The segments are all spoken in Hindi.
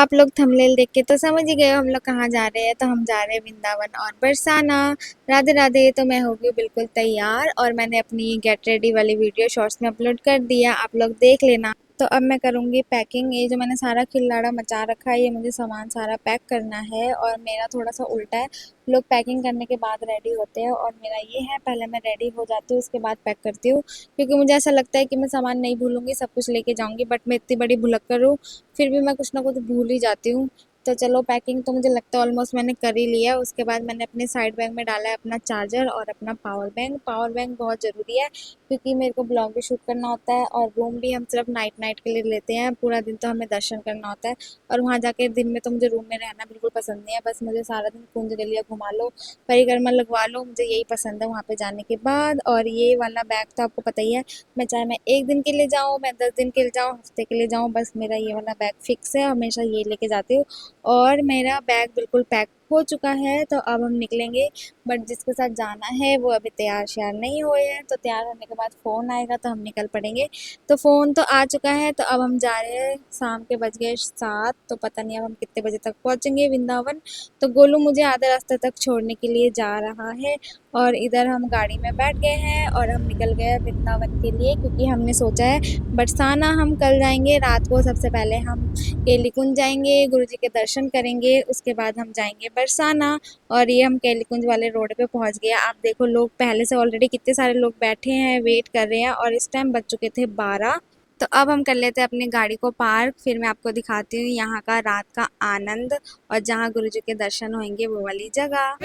आप लोग थंबनेल देख के तो समझ ही गए हो हम लोग कहाँ जा रहे हैं। तो हम जा रहे हैं वृंदावन और बरसाना। राधे राधे। तो मैं हो गई बिल्कुल तैयार और मैंने अपनी गेट रेडी वाली वीडियो शॉर्ट्स में अपलोड कर दिया, आप लोग देख लेना। तो अब मैं करूँगी पैकिंग। ये जो मैंने सारा खिल्लाड़ा मचा रखा है, ये मुझे सामान सारा पैक करना है और मेरा थोड़ा सा उल्टा है। लोग पैकिंग करने के बाद रेडी होते हैं और मेरा ये है, पहले मैं रेडी हो जाती हूँ उसके बाद पैक करती हूँ, क्योंकि मुझे ऐसा लगता है कि मैं सामान नहीं भूलूंगी, सब कुछ लेके जाऊंगी। बट मैं इतनी बड़ी भुलक्कड़ हूँ, फिर भी मैं कुछ ना कुछ भूल ही जाती हूँ। तो चलो पैकिंग तो मुझे लगता है ऑलमोस्ट मैंने कर ही लिया है। उसके बाद मैंने अपने साइड बैग में डाला है अपना चार्जर और अपना पावर बैंक। पावर बैंक बहुत ज़रूरी है क्योंकि मेरे को ब्लॉग भी शूट करना होता है और रूम भी हम सिर्फ नाइट के लिए लेते हैं, पूरा दिन तो हमें दर्शन करना होता है। और वहाँ जाके दिन में तो मुझे रूम में रहना बिल्कुल पसंद नहीं है, बस मुझे सारा दिन कुंज गलियाँ घुमा लो, परिक्रमा लगवा लो, मुझे यही पसंद है वहाँ पे जाने के बाद। और ये वाला बैग तो आपको पता ही है, मैं चाहे मैं 1 दिन के लिए जाऊँ, मैं 10 दिन के लिए जाऊँ, हफ्ते के लिए जाऊँ, बस मेरा ये वाला बैग फिक्स है, हमेशा ये लेके जाती हूँ। और मेरा बैग बिल्कुल पैक हो चुका है, तो अब हम निकलेंगे। बट जिसके साथ जाना है वो अभी तैयार श्यार नहीं हुए हैं, तो तैयार होने के बाद फ़ोन आएगा तो हम निकल पड़ेंगे। तो फ़ोन तो आ चुका है, तो अब हम जा रहे हैं। शाम के बज गए 7, तो पता नहीं अब हम कितने बजे तक पहुँचेंगे वृंदावन। तो गोलू मुझे आधे रास्ते तक छोड़ने के लिए जा रहा है और इधर हम गाड़ी में बैठ गए हैं और हम निकल गए वृंदावन के लिए, क्योंकि हमने सोचा है बरसाना हम कल जाएंगे रात को। सबसे पहले हम केली कुंज जाएंगे, गुरुजी के दर्शन करेंगे, उसके बाद हम जाएंगे बरसाना। और ये हम केली कुंज वाले रोड पे पहुंच गए। आप देखो लोग पहले से ऑलरेडी कितने सारे लोग बैठे हैं, वेट कर रहे हैं और इस टाइम बज चुके थे 12। तो अब हम कर लेते हैं अपनी गाड़ी को पार्क, फिर मैं आपको दिखाती हूँ यहाँ का रात का आनंद और जहाँ गुरुजी के दर्शन होंगे वो वाली जगह।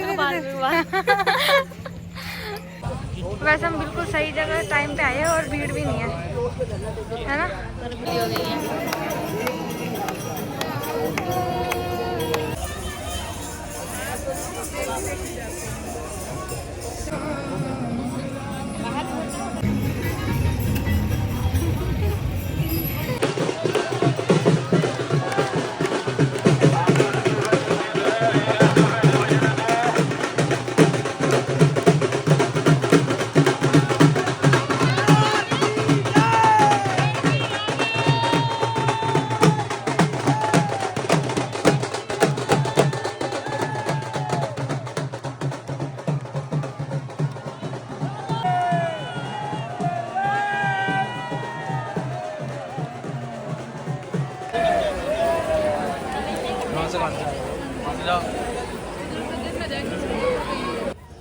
वैसे हम बिल्कुल सही जगह टाइम पे आए हैं और भीड़ भी नहीं है ना।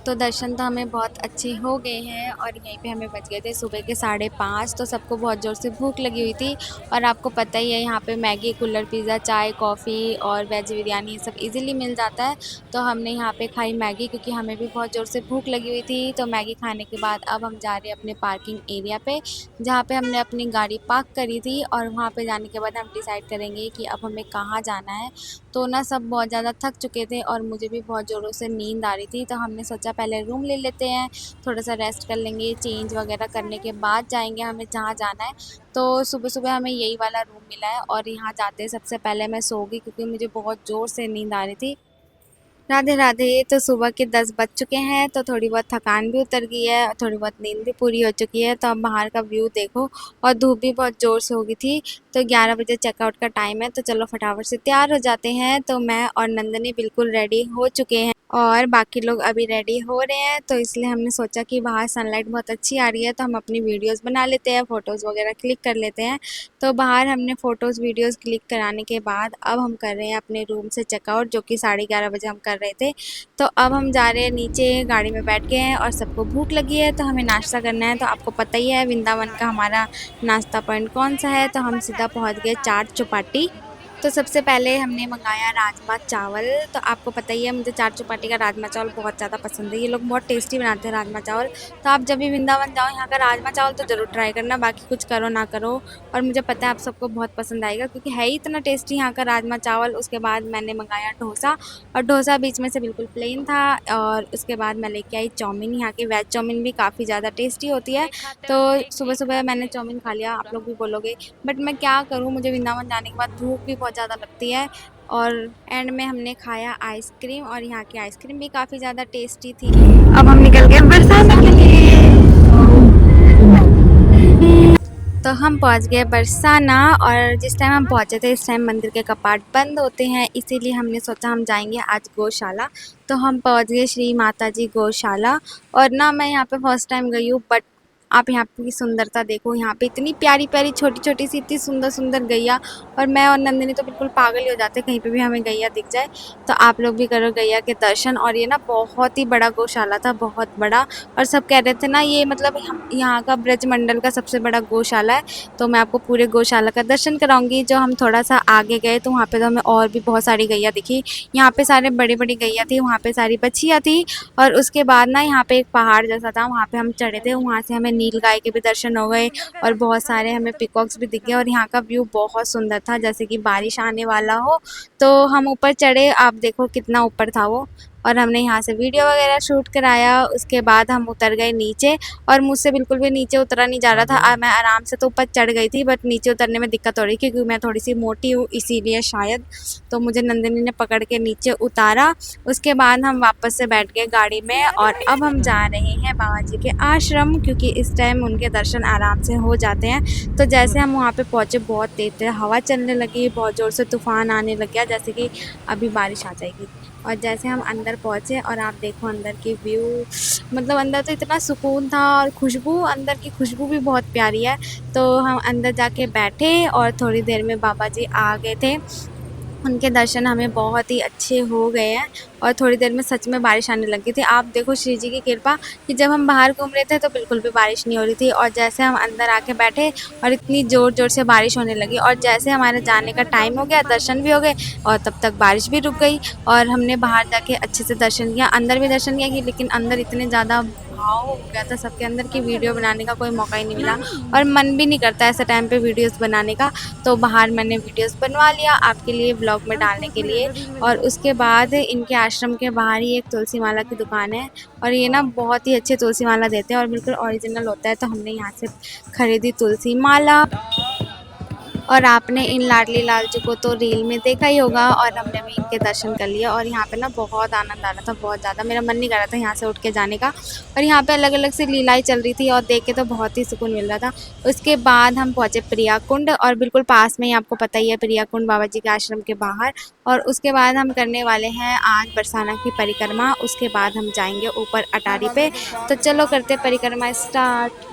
तो दर्शन तो हमें बहुत अच्छे हो गए हैं और यहीं पे हमें बज गए थे सुबह के 5:30। तो सबको बहुत ज़ोर से भूख लगी हुई थी और आपको पता ही है यहाँ पे मैगी, कुल्हड़ पिज़्ज़ा, चाय, कॉफ़ी और वेज बिरयानी ये सब इजीली मिल जाता है। तो हमने यहाँ पे खाई मैगी क्योंकि हमें भी बहुत ज़ोर से भूख लगी हुई थी। तो मैगी खाने के बाद अब हम जा रहे हैं अपने पार्किंग एरिया पे, जहाँ पे हमने अपनी गाड़ी पार्क करी थी। और वहाँ पे जाने के बाद हम डिसाइड करेंगे कि अब हमें कहाँ जाना है। तो ना सब बहुत ज़्यादा थक चुके थे और मुझे भी बहुत ज़ोरों से नींद आ रही थी, तो हमने सोचा पहले रूम ले लेते हैं, थोड़ा सा रेस्ट कर लेंगे, चेंज वगैरह करने के बाद जाएंगे हमें जहाँ जाना है। तो सुबह सुबह हमें यही वाला रूम मिला है और यहाँ जाते सबसे पहले मैं सो गई क्योंकि मुझे बहुत ज़ोर से नींद आ रही थी। राधे राधे। तो सुबह के 10 बज चुके हैं, तो थोड़ी बहुत थकान भी उतर गई है और थोड़ी बहुत नींद भी पूरी हो चुकी है। तो अब बाहर का व्यू देखो और धूप भी बहुत ज़ोर से हो गई थी। तो 11 बजे चेकआउट का टाइम है, तो चलो फटाफट से तैयार हो जाते हैं। तो मैं और नंदनी बिल्कुल रेडी हो चुके हैं और बाकी लोग अभी रेडी हो रहे हैं। तो इसलिए हमने सोचा कि बाहर सनलाइट बहुत अच्छी आ रही है, तो हम अपनी वीडियोस बना लेते हैं, फ़ोटोज़ वगैरह क्लिक कर लेते हैं। तो बाहर हमने फ़ोटोज़ वीडियोस क्लिक कराने के बाद अब हम कर रहे हैं अपने रूम से चेकआउट, जो कि 11:30 बजे हम कर रहे थे। तो अब हम जा रहे हैं नीचे, गाड़ी में बैठ गए हैं और सबको भूख लगी है तो हमें नाश्ता करना है। तो आपको पता ही है वृंदावन का हमारा नाश्ता पॉइंट कौन सा है। तो हम सीधा पहुँच गए चाट चौपाटी। तो सबसे पहले हमने मंगाया राजमा चावल। तो आपको पता ही है मुझे चाट चौपाटी का राजमा चावल बहुत ज़्यादा पसंद है, ये लोग बहुत टेस्टी बनाते हैं राजमा चावल। तो आप जब भी वृंदावन जाओ यहाँ का राजमा चावल तो ज़रूर ट्राई करना, बाकी कुछ करो ना करो। और मुझे पता है आप सबको बहुत पसंद आएगा क्योंकि है ही इतना टेस्टी यहाँ का राजमा चावल। उसके बाद मैंने मंगाया डोसा और डोसा बीच में से बिल्कुल प्लेन था। और उसके बाद मैं लेके आई चाउमीन, यहाँ की वेज चाउमीन भी काफ़ी ज़्यादा टेस्टी होती है। तो सुबह सुबह मैंने चाउमीन खा लिया, आप लोग भी बोलोगे बट मैं क्या करूँ, मुझे वृंदावन जाने के बाद भूख भी बहुत ज़्यादा लगती है। और एंड में हमने खाया आइसक्रीम और यहाँ की आइसक्रीम भी काफ़ी ज़्यादा टेस्टी थी। अब हम निकल गए बरसाना के लिए। तो हम पहुंच गए बरसाना और जिस टाइम हम पहुंचे थे इस टाइम मंदिर के कपाट बंद होते हैं, इसीलिए हमने सोचा हम जाएंगे आज गौशाला। तो हम पहुंच गए श्री माता जी गौशाला। और ना मैं यहाँ पे फर्स्ट टाइम गई हूँ, बट आप यहाँ की सुंदरता देखो, यहाँ पे इतनी प्यारी प्यारी छोटी छोटी सी इतनी सुंदर सुंदर गैया। और मैं और नंदिनी तो बिल्कुल पागल ही हो जाते कहीं पे भी हमें गैया दिख जाए। तो आप लोग भी करो गैया के दर्शन। और ये ना बहुत ही बड़ा गौशाला था, बहुत बड़ा। और सब कह रहे थे ना ये मतलब यहाँ का ब्रज मंडल का सबसे बड़ा गौशाला है। तो मैं आपको पूरे गौशाला का दर्शन कराऊंगी। जो हम थोड़ा सा आगे गए तो वहाँ पे तो हमें और भी बहुत सारी गैया दिखी। यहाँ पे सारे बड़ी बड़ी गैया थी, वहाँ पे सारी बछियाँ थी। और उसके बाद ना यहाँ पे एक पहाड़ जैसा था, वहाँ पे हम चढ़े थे, वहाँ से हमें नील गाय के भी दर्शन हो गए। और बहुत सारे हमें पिकॉक्स भी दिख गए। और यहाँ का व्यू बहुत सुंदर था, जैसे कि बारिश आने वाला हो। तो हम ऊपर चढ़े, आप देखो कितना ऊपर था वो। और हमने यहाँ से वीडियो वगैरह शूट कराया। उसके बाद हम उतर गए नीचे। और मुझसे बिल्कुल भी नीचे उतरा नहीं जा रहा था। मैं आराम से तो ऊपर चढ़ गई थी, बट नीचे उतरने में दिक्कत हो रही क्योंकि मैं थोड़ी सी मोटी हूँ इसीलिए शायद। तो मुझे नंदिनी ने पकड़ के नीचे उतारा। उसके बाद हम वापस से बैठ गए गाड़ी में और अब हम जा रहे हैं बाबा जी के आश्रम, क्योंकि इस टाइम उनके दर्शन आराम से हो जाते हैं। तो जैसे हम वहाँ पे पहुँचे बहुत तेज हवा चलने लगी, बहुत ज़ोर से तूफान आने लग गया, जैसे कि अभी बारिश आ जाएगी। और जैसे हम अंदर पहुँचे और आप देखो अंदर की व्यू, मतलब अंदर तो इतना सुकून था। और खुशबू, अंदर की खुशबू भी बहुत प्यारी है। तो हम अंदर जाके बैठे और थोड़ी देर में बाबा जी आ गए थे। उनके दर्शन हमें बहुत ही अच्छे हो गए हैं। और थोड़ी देर में सच में बारिश आने लगी थी। आप देखो श्री जी की कृपा कि जब हम बाहर घूम रहे थे तो बिल्कुल भी बारिश नहीं हो रही थी। और जैसे हम अंदर आके बैठे और इतनी ज़ोर ज़ोर से बारिश होने लगी। और जैसे हमारे जाने का टाइम हो गया, दर्शन भी हो गए और तब तक बारिश भी रुक गई। और हमने बाहर जाके अच्छे से दर्शन किया, अंदर भी दर्शन किया कि, लेकिन अंदर इतने ज़्यादा भाव हो गया था सबके अंदर की वीडियो बनाने का कोई मौका ही नहीं मिला। और मन भी नहीं करता ऐसे टाइम पे वीडियोस बनाने का। तो बाहर मैंने वीडियोस बनवा लिया आपके लिए ब्लॉग में डालने के लिए। और उसके बाद इनके आश्रम के बाहर ही एक तुलसी माला की दुकान है। और ये ना बहुत ही अच्छे तुलसी माला देते हैं और बिल्कुल ओरिजिनल होता है। तो हमने यहाँ से खरीदी तुलसी माला। और आपने इन लाडली लाल जी को तो रील में देखा ही होगा। और हमने भी इनके दर्शन कर लिया। और यहाँ पे ना बहुत आनंद आ रहा था, बहुत ज़्यादा। मेरा मन नहीं कर रहा था यहाँ से उठ के जाने का। और यहाँ पे अलग अलग सी लीलाएं चल रही थी और देख के तो बहुत ही सुकून मिल रहा था। उसके बाद हम पहुँचे प्रिया कुंड, और बिल्कुल पास में ही आपको पता ही है प्रिया कुंड बाबा जी के आश्रम के बाहर। और उसके बाद हम करने वाले हैं आज बरसाना की परिक्रमा। उसके बाद हम जाएंगे ऊपर अटारी पे। तो चलो करते परिक्रमा स्टार्ट।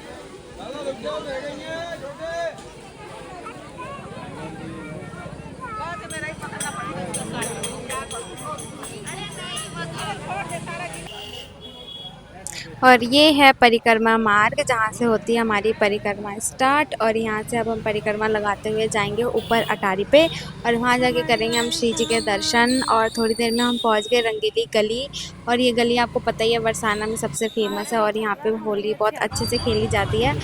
और ये है परिक्रमा मार्ग जहाँ से होती है हमारी परिक्रमा स्टार्ट। और यहाँ से अब हम परिक्रमा लगाते हुए जाएंगे ऊपर अटारी पे। और वहाँ जाके करेंगे हम श्री जी के दर्शन। और थोड़ी देर में हम पहुँच गए रंगीली गली। और ये गली आपको पता ही है बरसाना में सबसे फेमस है। और यहाँ पे होली बहुत अच्छे से खेली जाती है।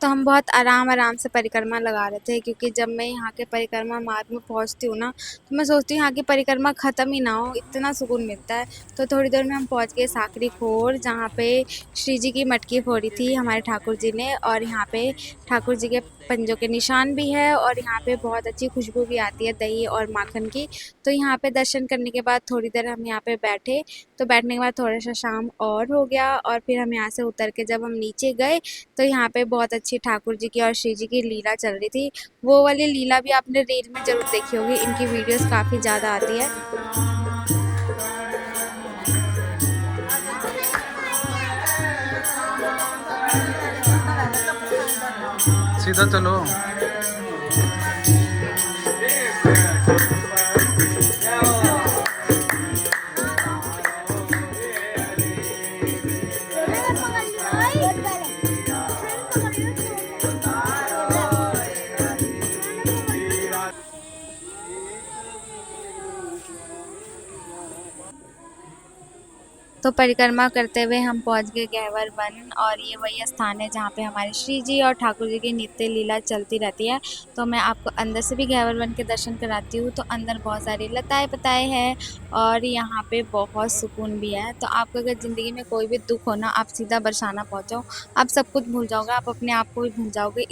तो हम बहुत आराम से परिक्रमा लगा रहे थे, क्योंकि जब मैं यहाँ के परिक्रमा मार्ग में पहुँचती हूँ ना, तो मैं सोचती हूँ यहाँ की परिक्रमा ख़त्म ही ना हो, इतना सुकून मिलता है। तो थोड़ी देर में हम पहुँच गए साकरी खोर, जहाँ पे श्री जी की मटकी फोड़ी थी हमारे ठाकुर जी ने। और यहाँ पे ठाकुर जी के पंजों के निशान भी है। और यहाँ पे बहुत अच्छी खुशबू भी आती है दही और माखन की। तो यहाँ पे दर्शन करने के बाद थोड़ी देर हम यहाँ पे बैठे। तो बैठने के बाद थोड़ा सा शाम और हो गया। और फिर हम यहाँ से उतर के जब हम नीचे गए तो यहाँ पे बहुत अच्छी ठाकुर जी की और श्री जी की लीला चल रही थी। वो वाली लीला भी आपने रील में ज़रूर देखी होगी, इनकी वीडियोस काफ़ी ज़्यादा आती है। सीधा चलो। तो परिक्रमा करते हुए हम पहुंच गए गहवर वन, और ये वही स्थान है जहाँ पे हमारे श्री जी और ठाकुर जी की नित्य लीला चलती रहती है। तो मैं आपको अंदर से भी गहवर वन के दर्शन कराती हूँ। तो अंदर बहुत सारी लताएं पताएं हैं और यहाँ पे बहुत सुकून भी है। तो आपको अगर ज़िंदगी में कोई भी दुख हो ना, आप सीधा बरसाना पहुँचो, आप सब कुछ भूल जाओगे, आप अपने आप को भी भूल जाओगे।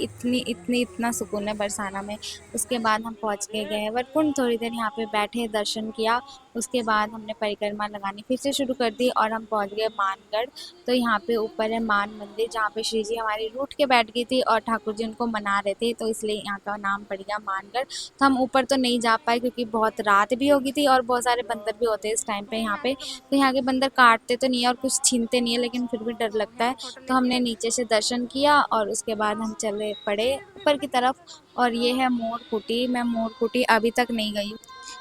इतना सुकून है बरसाना में। उसके बाद हम पहुँच गए गहवर कुंड, थोड़ी देर यहाँ पे बैठे, दर्शन किया। उसके बाद हमने परिक्रमा लगानी फिर से शुरू कर दी और हम पहुंच गए मानगढ़। तो यहाँ पे ऊपर है मान मंदिर, जहाँ पे श्री जी हमारी रूठ के बैठ गई थी और ठाकुर जी उनको मना रहे थे, तो इसलिए यहाँ का नाम पड़ गया मानगढ़। तो हम ऊपर तो नहीं जा पाए क्योंकि बहुत रात भी हो गई थी और बहुत सारे बंदर भी होते हैं इस टाइम पे यहाँ पे। तो यहाँ के बंदर काटते तो नहीं है और कुछ छीनते नहीं है, लेकिन फिर भी डर लगता है। तो हमने नीचे से दर्शन किया और उसके बाद हम चले पड़े ऊपर की तरफ। और ये है मोर कुटी। मैं मोर कुटी अभी तक नहीं गई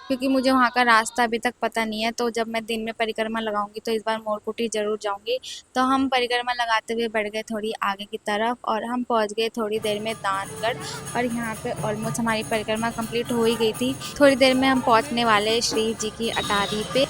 क्योंकि मुझे वहाँ का रास्ता अभी तक पता नहीं है। तो जब मैं दिन में परिक्रमा लगाऊंगी तो इस बार मोरकुटी ज़रूर जाऊंगी। तो हम परिक्रमा लगाते हुए बढ़ गए थोड़ी आगे की तरफ और हम पहुँच गए थोड़ी देर में दानगढ़। और यहाँ पे ऑलमोस्ट हमारी परिक्रमा कंप्लीट हो ही गई थी। थोड़ी देर में हम पहुँचने वाले श्री जी की अटारी पे।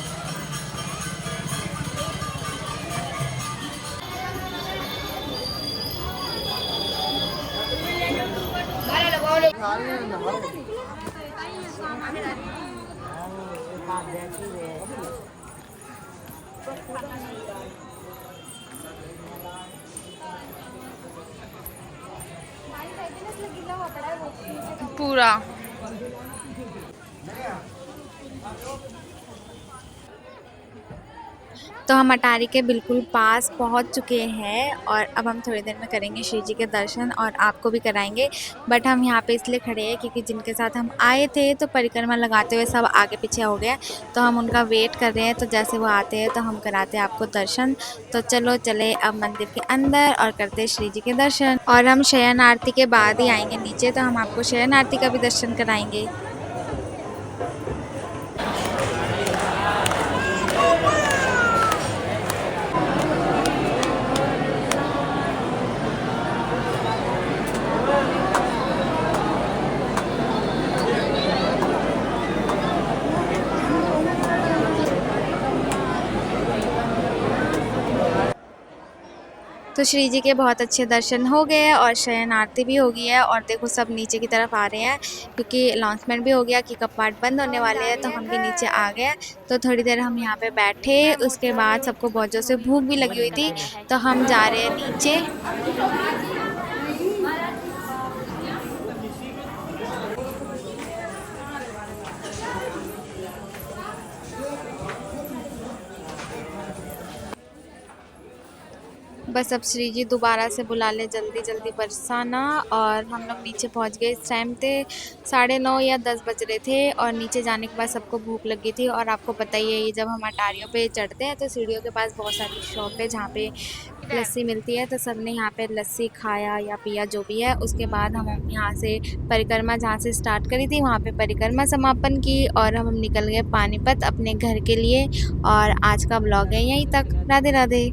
पूरा तो हम अटारी के बिल्कुल पास पहुंच चुके हैं और अब हम थोड़ी देर में करेंगे श्री जी के दर्शन और आपको भी कराएंगे। बट हम यहाँ पे इसलिए खड़े हैं क्योंकि जिनके साथ हम आए थे तो परिक्रमा लगाते हुए सब आगे पीछे हो गया, तो हम उनका वेट कर रहे हैं। तो जैसे वो आते हैं तो हम कराते हैं आपको दर्शन। तो चलो चले अब मंदिर के अंदर और करते हैं श्री जी के दर्शन। और हम शयन आरती के बाद ही आएंगे नीचे, तो हम आपको शयन आरती का भी दर्शन कराएंगे। तो श्री जी के बहुत अच्छे दर्शन हो गए हैं और शयन आरती भी हो गई है। और देखो सब नीचे की तरफ आ रहे हैं क्योंकि अनाउंसमेंट भी हो गया कि कपाट बंद होने वाले हैं। तो हम भी नीचे आ गए। तो थोड़ी देर हम यहाँ पे बैठे, उसके बाद सबको बहुत जोर से भूख भी लगी हुई थी, तो हम जा रहे हैं नीचे। बस अब श्री जी दोबारा से बुला ले, जल्दी जल्दी बरसाना। और हम लोग नीचे पहुंच गए। इस टाइम थे 9:30 या 10 बज रहे थे और नीचे जाने के बाद सबको भूख लगी थी। और आपको पता ही है ये जब हम अटारियों पे चढ़ते हैं तो सीढ़ियों के पास बहुत सारी शॉप है जहाँ पे लस्सी मिलती है। तो सब ने यहाँ पे लस्सी खाया या पिया जो भी है। उसके बाद हम यहाँ से परिक्रमा जहाँ से स्टार्ट करी थी वहाँ पे परिक्रमा समापन की और हम निकल गए पानीपत अपने घर के लिए। और आज का ब्लॉग है यहीं तक। राधे राधे।